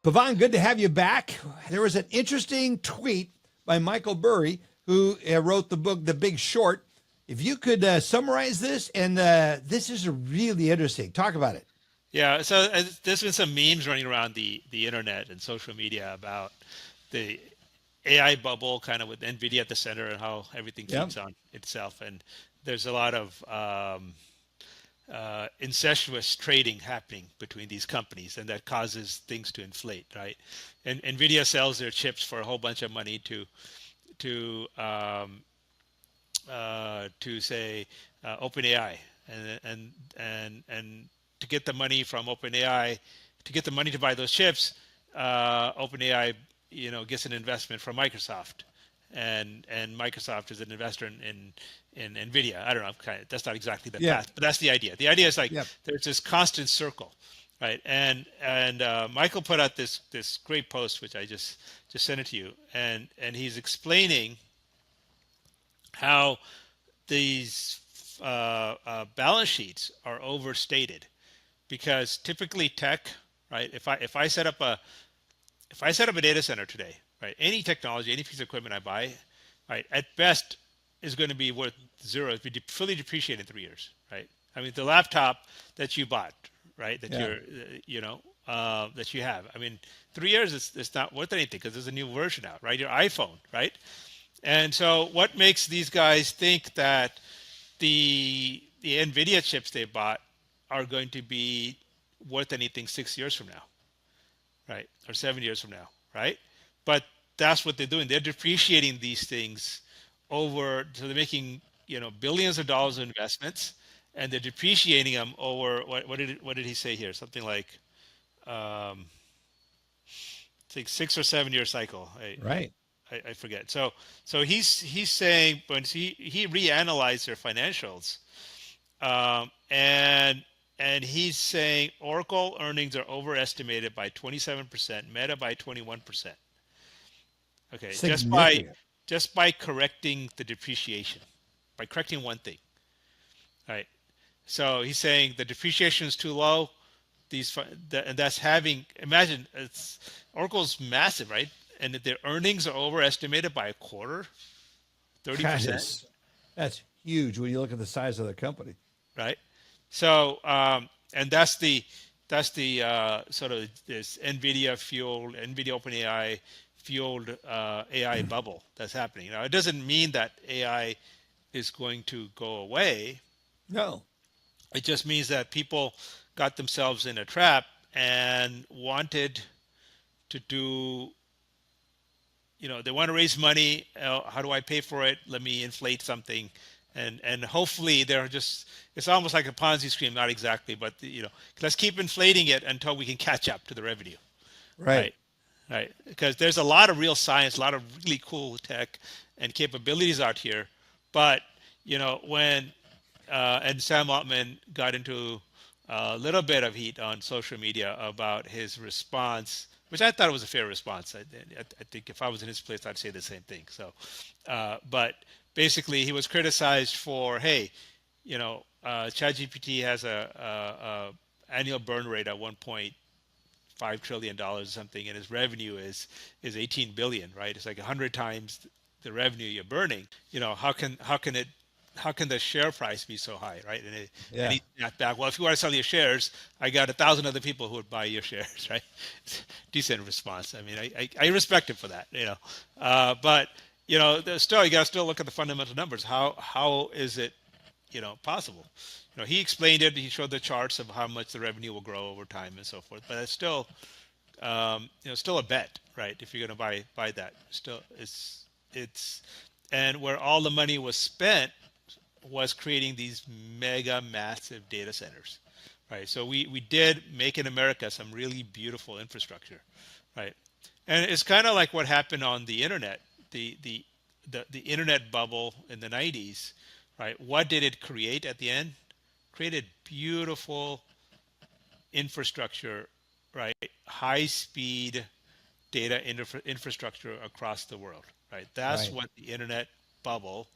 Pavan, good to have you back. There was an interesting tweet by Michael Burry, who wrote the book, The Big Short. If you could summarize this, and this is really interesting. Talk about it. Yeah, so there's been some memes running around the internet and social media about the AI bubble, kind of with NVIDIA at the center, and how everything Yep. feeds on itself. And there's a lot of incestuous trading happening between these companies, and that causes things to inflate, right? And NVIDIA sells their chips for a whole bunch of money to say OpenAI, and to get the money from OpenAI, to get the money to buy those chips, OpenAI, gets an investment from Microsoft, and Microsoft is an investor in NVIDIA. I don't know, that's not exactly the Yeah. path, but that's the idea. The idea is like Yep. there's this constant circle, right? And Michael put out this great post, which I just sent it to you, and he's explaining how these balance sheets are overstated, because typically tech, right? If I set up a data center today, right? Any technology, any piece of equipment I buy, right, at best is going to be worth zero. It's be fully depreciated in 3 years, right? I mean, the laptop that you bought, right, that Yeah. that you have. I mean, 3 years it's not worth anything because there's a new version out, right? Your iPhone, right? And so, what makes these guys think that the NVIDIA chips they bought are going to be worth anything 6 years from now, right? Or 7 years from now, right? But that's what they're doing. They're depreciating these things over, so they're making billions of dollars of investments, and they're depreciating them over what did he say here? Something like um, it's like 6 or 7 year cycle. Right. I forget. So he's saying, but he reanalyzed their financials, and he's saying Oracle earnings are overestimated by 27%, Meta by 21%. Okay, Significant. just by correcting the depreciation, by correcting one thing, right? So he's saying the depreciation is too low. And that's having, imagine, Oracle's massive, right? And that their earnings are overestimated by a quarter, That 30%, is, that's huge when you look at the size of the company. right? So and that's the sort of this NVIDIA OpenAI fueled AI bubble that's happening. Now, it doesn't mean that AI is going to go away. No. It just means that people got themselves in a trap and wanted to do, they want to raise money. How do I pay for it? Let me inflate something. And hopefully they're just, it's almost like a Ponzi scheme, not exactly, but let's keep inflating it until we can catch up to the revenue, Right. right? Right. Because there's a lot of real science, a lot of really cool tech and capabilities out here. But, when, and Sam Altman got into a little bit of heat on social media about his response, which I thought was a fair response. I think if I was in his place, I'd say the same thing. So, but basically, he was criticized for, hey, ChatGPT has a annual burn rate at $1.5 trillion or something, and his revenue is 18 billion, right? It's like 100 times the revenue you're burning. How can the share price be so high, right? And Yeah. he snapped back. Well, if you want to sell your shares, I got 1,000 other people who would buy your shares, right? Decent response. I mean, I respect him for that, but still, you got to still look at the fundamental numbers. How is it, possible? He explained it. He showed the charts of how much the revenue will grow over time and so forth. But it's still, still a bet, right? If you're going to buy that, still it's and where all the money was spent was creating these mega massive data centers, right? So we did make in America some really beautiful infrastructure, right? And it's kind of like what happened on the internet, the internet bubble in the 90s, right? What did it create at the end? Created beautiful infrastructure, right? High speed data infrastructure across the world, right? That's Right. what the internet bubble,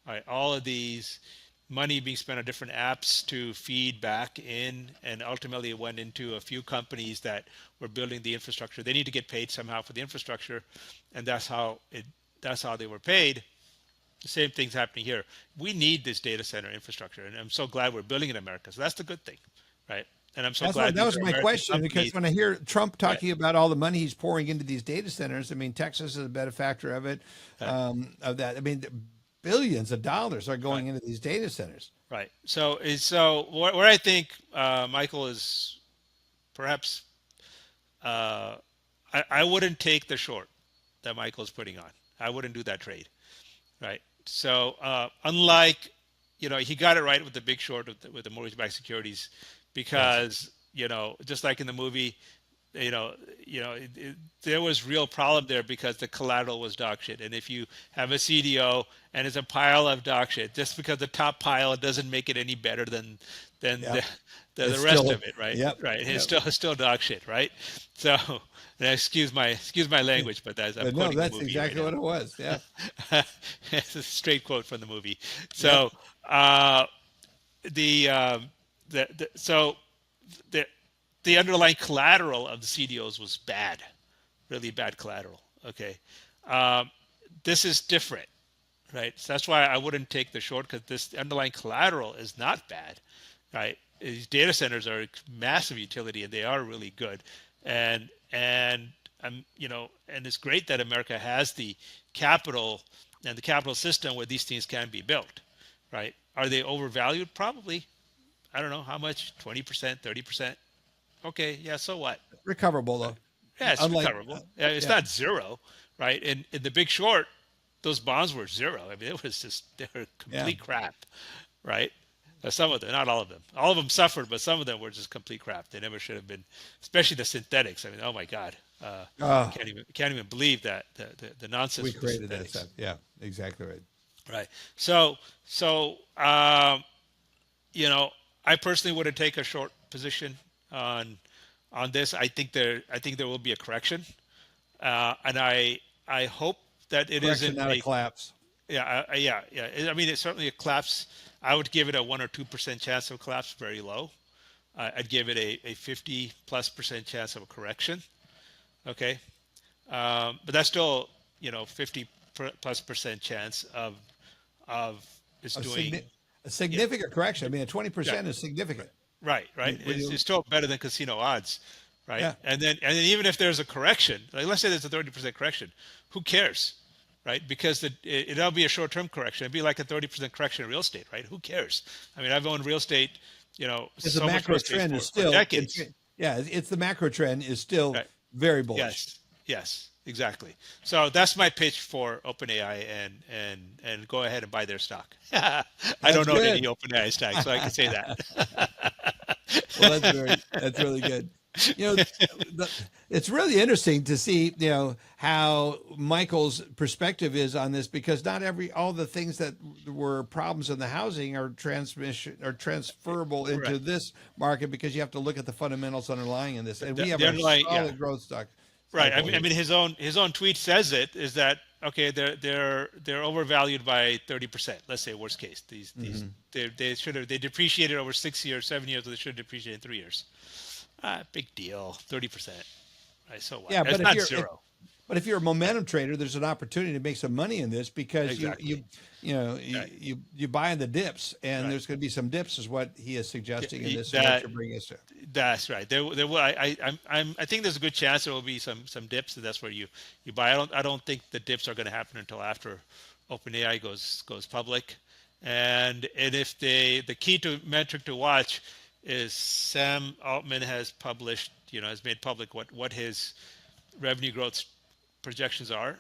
right? All of these money being spent on different apps to feed back in, and ultimately it went into a few companies that were building the infrastructure. They need to get paid somehow for the infrastructure, and that's how they were paid. The same thing's happening here. We need this data center infrastructure, and I'm so glad we're building in America. So that's the good thing, right? And I'm so glad That these was are my American question, because companies. when I hear Trump Right, talking about all the money he's pouring into these data centers, I mean, Texas is a benefactor of it, right, of that. I mean, billions of dollars are right, going into these data centers. right. So where I think Michael is perhaps, uh, I wouldn't take the short that Michael's putting on. I wouldn't do that trade, right? So unlike, he got it right with the big short with the mortgage-backed securities, Yes. because just like in the movie, you know, there was real problem there because the collateral was dog shit. And if you have a CDO and it's a pile of dog shit, just because the top pile doesn't make it any better than Yep. the It's rest still, of it, right? yep. Right. It's Yep. still dog shit, right? So, and excuse my language, but I'm But no, quoting the that's movie right exactly what now. it was. Yeah. It's a straight quote from the movie. Yep. So, the so the the underlying collateral of the CDOs was bad, really bad collateral. Okay, um, this is different, right? So that's why I wouldn't take the short, because this underlying collateral is not bad, right? These data centers are massive utility and they are really good, and and it's great that America has the capital and the capital system where these things can be built, right? Are they overvalued? Probably. I don't know how much, 20%, 30%. Okay, yeah, so what? Recoverable though. Yeah, it's Unlike, recoverable. Yeah, it's yeah. not zero, right? In the Big Short, those bonds were zero. I mean, it was just, they were Yeah. complete crap, right? Some of them, not all of them. All of them suffered, but some of them were just complete crap. They never should have been, especially the synthetics. I mean, oh my God, Oh, can't even believe that the nonsense we with the created that stuff. synthetics, Yeah, exactly right. right? So you know, I personally wouldn't take a short position on this. I think there will be a correction, and I hope that it Correction, isn't not a a, collapse. yeah, yeah. I mean, it's certainly a collapse. I would give it a 1 or 2% chance of collapse, very low. I'd give it a 50+% chance of a correction. Okay, but that's still 50+% chance of it's A, doing. a Yeah, significant correction. I mean, yeah, 20% is significant. right. When It's, you, it's still better than casino odds, right? yeah, And then even if there's a correction, like let's say there's a 30% correction, who cares, right? Because it'll be a short-term correction. It'd be like a 30% correction in real estate, right? Who cares? I mean, I've owned real estate, because the so much real macro estate trend is for still, decades, yeah, it's the macro trend is still right? very bullish. Yes, yes, exactly. So that's my pitch for OpenAI, and go ahead and buy their stock. I That's don't own any good. OpenAI stock, so I can say that. Well, that's really good. You know, it's really interesting to see, how Michael's perspective is on this, because not all the things that were problems in the housing are transferable Right. into this market, because you have to look at the fundamentals underlying in this. And we have The a underlying, yeah, solid growth stock right. I cycle mean, I here. mean, his own tweet says it is that okay. They're overvalued by 30%. Let's say worst case. These Hmm. they depreciated over 6 years, 7 years, or they should depreciate in 3 years. Big deal. 30%. Right. So what? Yeah, It's not zero. but if you're a Right. momentum trader, there's an opportunity to make some money in this, because Exactly. Right. you buy in the dips, and Right. there's going to be some dips, is what he is Yeah, suggesting in this, and what that you're bringing us to. That's right. There will. I think there's a good chance there will be some dips, and that's where you buy. I don't think the dips are going to happen until after OpenAI goes public, and if the key to metric to watch is Sam Altman has published, has made public what his revenue growth projections are,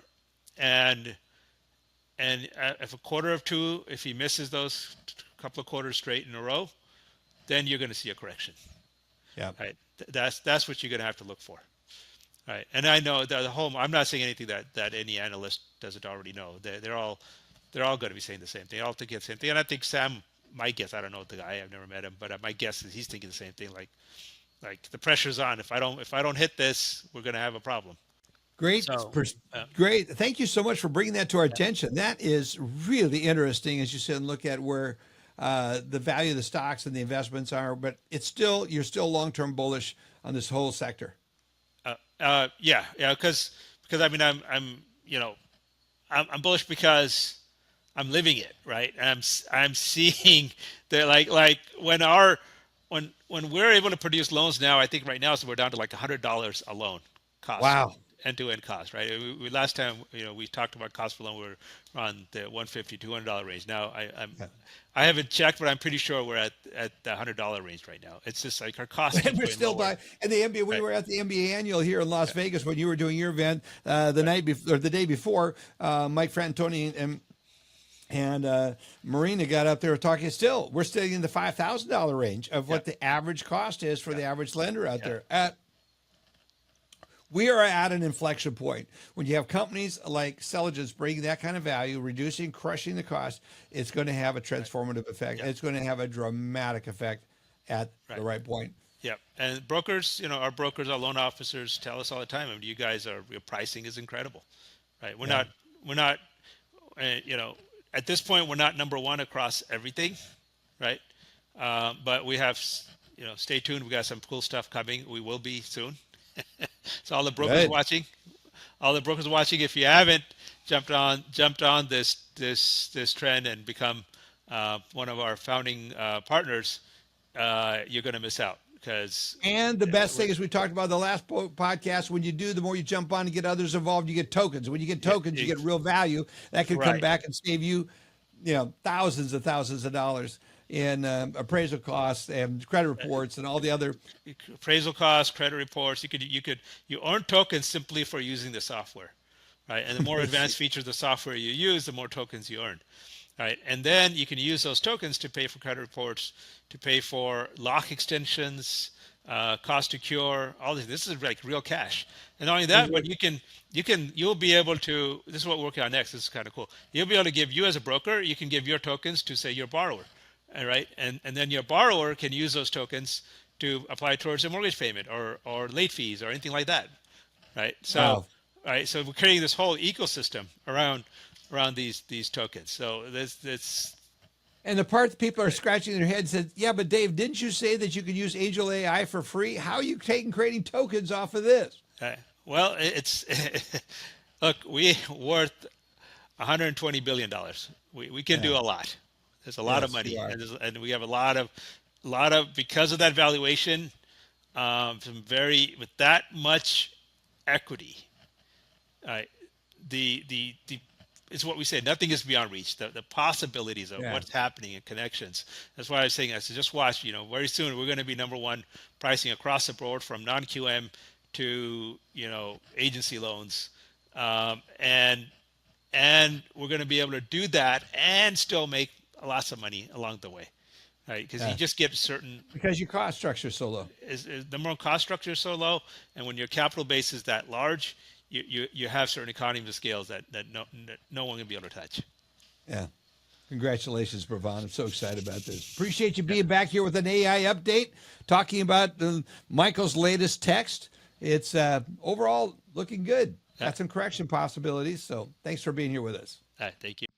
and if a quarter of two, if he misses those couple of quarters straight in a row, then you're going to see a correction. Yeah. Right. That's what you're going to have to look for. Right. And I know the whole. I'm not saying anything that any analyst doesn't already know. They're all going to be saying the same thing. All thinking the same thing. And I think Sam, my guess, I don't know the guy. I've never met him, but my guess is he's thinking the same thing. Like the pressure's on. If I don't hit this, we're going to have a problem. Great, So great. Thank you so much for bringing that to our attention. That is really interesting, as you said, and look at where the value of the stocks and the investments are, but you're still long-term bullish on this whole sector. Yeah, because I mean I'm bullish because I'm living it, right? And I'm seeing that like when we're able to produce loans now, I think right now so we're down to like $100 a loan cost, Wow. end-to-end cost, right? We last time we talked about cost per loan, we were on the $150, $200 range. Now I haven't checked, but I'm pretty sure we're at the $100 range right now. It's just like our cost keeps And we're going still lower. by, and the NBA. We Right. were at the NBA annual here in Las Vegas when you were doing your event the night before, or the day before. Mike Frantoni and Marina got up there talking. We're still in the $5,000 range of what the average cost is for the average lender out there. We are at an inflection point. When you have companies like Celligence bringing that kind of value, reducing, crushing the cost, it's going to have a transformative effect. Yeah. It's going to have a dramatic effect at the right point. Yeah, and brokers, our brokers, our loan officers tell us all the time. I mean, your pricing is incredible, right? We're not, at this point, we're not number one across everything, right? But we have, stay tuned. We got some cool stuff coming. We will be soon. So all the brokers watching, if you haven't jumped on this trend and become one of our founding partners, you're going to miss out. And the best thing is we talked about the last podcast, when you do, the more you jump on and get others involved, you get tokens. When you get tokens, you get real value that can come back and save you, thousands of dollars in appraisal costs and credit reports and all the other appraisal costs, credit reports. You earn tokens simply for using the software, right? And the more advanced features of the software you use, the more tokens you earn. Right, and then you can use those tokens to pay for credit reports, to pay for lock extensions, cost to cure, all this. This is like real cash. And not only that, but you'll be able to. This is what we're working on next. This is kind of cool. You'll be able to give, you as a broker, you can give your tokens to, say, your borrower, all right? And then your borrower can use those tokens to apply towards a mortgage payment or late fees or anything like that, right? So, right, so we're creating this whole ecosystem around these tokens. So this and the part that people are scratching their heads said, yeah, but Dave, didn't you say that you could use AngelAi for free? How are you creating tokens off of this? Well, it's look, we worth $120 billion. We can do a lot. There's a lot of money, and we have a lot of because of that valuation, with that much equity. It's what we say. Nothing is beyond reach. The possibilities of what's happening and connections. That's why I was saying. I said, just watch. Very soon we're going to be number one pricing across the board, from non-QM to agency loans, and we're going to be able to do that and still make lots of money along the way, right? Because you just get because your cost structure is so low. The more cost structure is so low, and when your capital base is that large, you have certain economies of scales that no one can be able to touch. Yeah. Congratulations, Pavan. I'm so excited about this. Appreciate you being back here with an AI update, talking about Michael's latest text. It's overall looking good. Got some correction possibilities. So thanks for being here with us. Thank you.